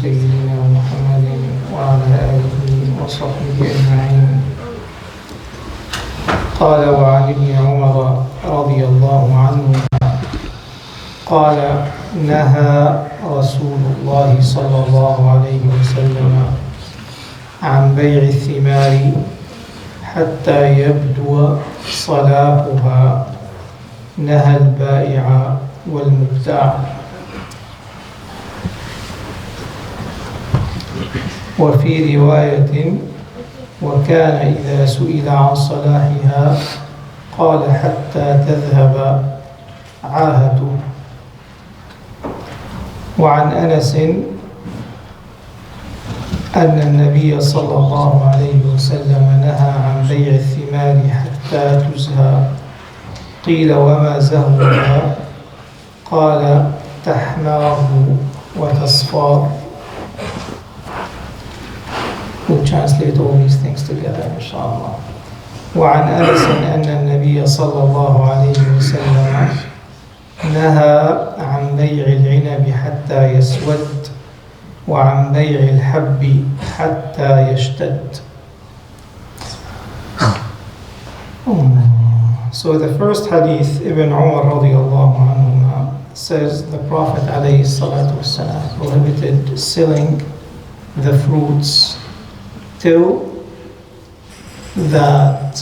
سيدنا محمد وعلى آله وصحبه أجمعين. قال وعن ابن عمر رضي الله عنهما قال نهى رسول الله صلى الله عليه وسلم عن بيع الثمار حتى يبدو صلاحها، نهى البائع والمبتاع. وفي رواية وكان إذا سئل عن صلاحها قال حتى تذهب عاهته. وعن أنس أن النبي صلى الله عليه وسلم نهى عن بيع الثمار حتى تزهى. قيل وما زهوها؟ قال تحمار وتصفار. We'll translate all these things together inshallah. وعن أنس أن النبي صلى الله عليه وسلم نهى عن بيع العنب حتى يسود وعن بيع الحب حتى يشتد. So the first hadith, Ibn Umar radiallahu anhu says the Prophet alayhi salatu wasalam prohibited selling the fruits till that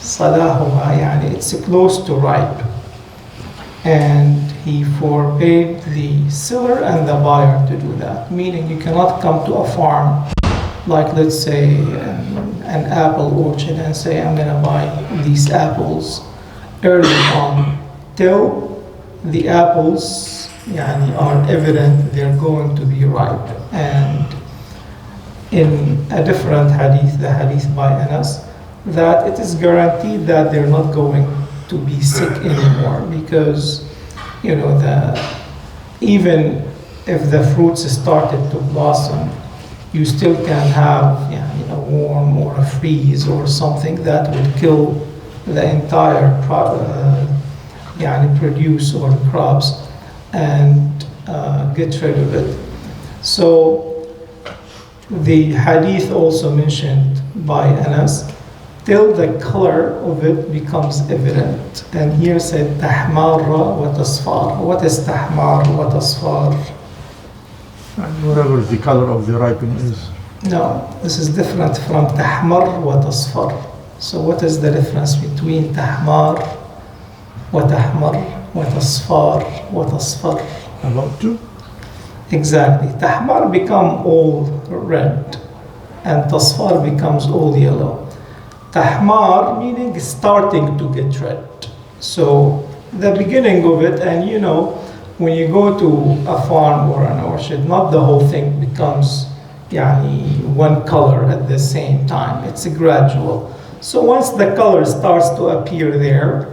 salahuha, yani it's close to ripe, and he forbade the seller and the buyer to do that, meaning you cannot come to a farm like let's say an apple orchard and say I'm gonna buy these apples early on till the apples yani, are evident they're going to be ripe. And in a different hadith, the hadith by Anas, that it is guaranteed that they're not going to be sick anymore, because you know even if the fruits started to blossom, you still can have a worm or a freeze or something that would kill the entire produce or crops and get rid of it. So the hadith also mentioned by Anas till the color of it becomes evident, and here said tahmar wa tasfar. What is tahmar wa tasfar? Whatever the color of the ripening is. No, this is different from tahmar wa tasfar. So what is the difference between tahmar wa tahmar wa tasfar wa tasfar? About two? Exactly. Tahmar become all red and tasfar becomes all yellow. Tahmar meaning starting to get red. So the beginning of it, and when you go to a farm or an orchard, not the whole thing becomes one color at the same time. It's gradual. So once the color starts to appear there,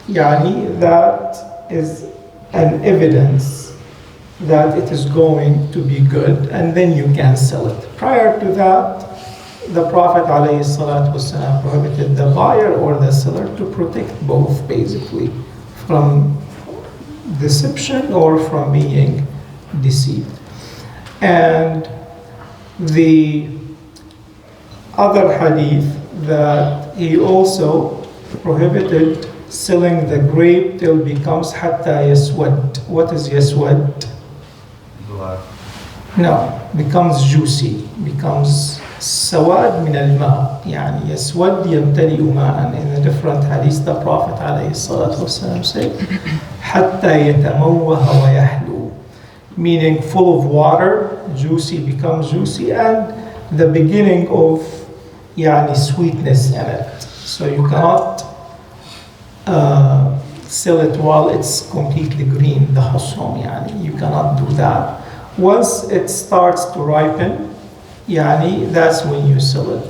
that is an evidence that it is going to be good, and then you can sell it. Prior to that, the Prophet ﷺ prohibited the buyer or the seller to protect both, basically, from deception or from being deceived. And the other hadith that he also prohibited selling the grape till becomes hatta yaswad. What is yaswad? Black. No, becomes juicy, becomes sawad min al-ma, yani yaswad yamtali'u ma'an. In a different hadith, the Prophet alayhi salatu wasalam said, hatta yatamawwaha wa yahlu, meaning full of water, juicy becomes juicy, and the beginning of sweetness in it. So you cannot sell it while it's completely green, the husum, you cannot do that. Once it starts to ripen, that's when you sell it.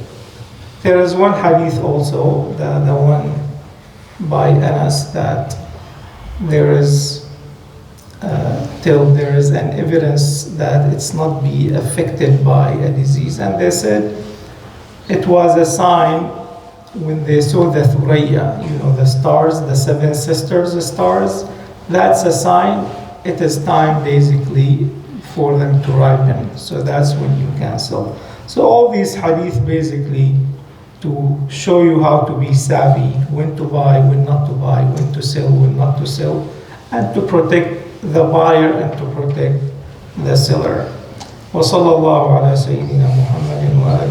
There is one hadith also, the one by Anas, that there is till there is an evidence that it's not be affected by a disease. And they said it was a sign when they saw the Thuraya, the stars, the seven sisters stars. That's a sign it is time basically for them to ripen. So that's when you can sell. So all these hadith basically to show you how to be savvy, when to buy, when not to buy, when to sell, when not to sell, and to protect the buyer and to protect the seller. وصلى الله على سيدنا محمد وآله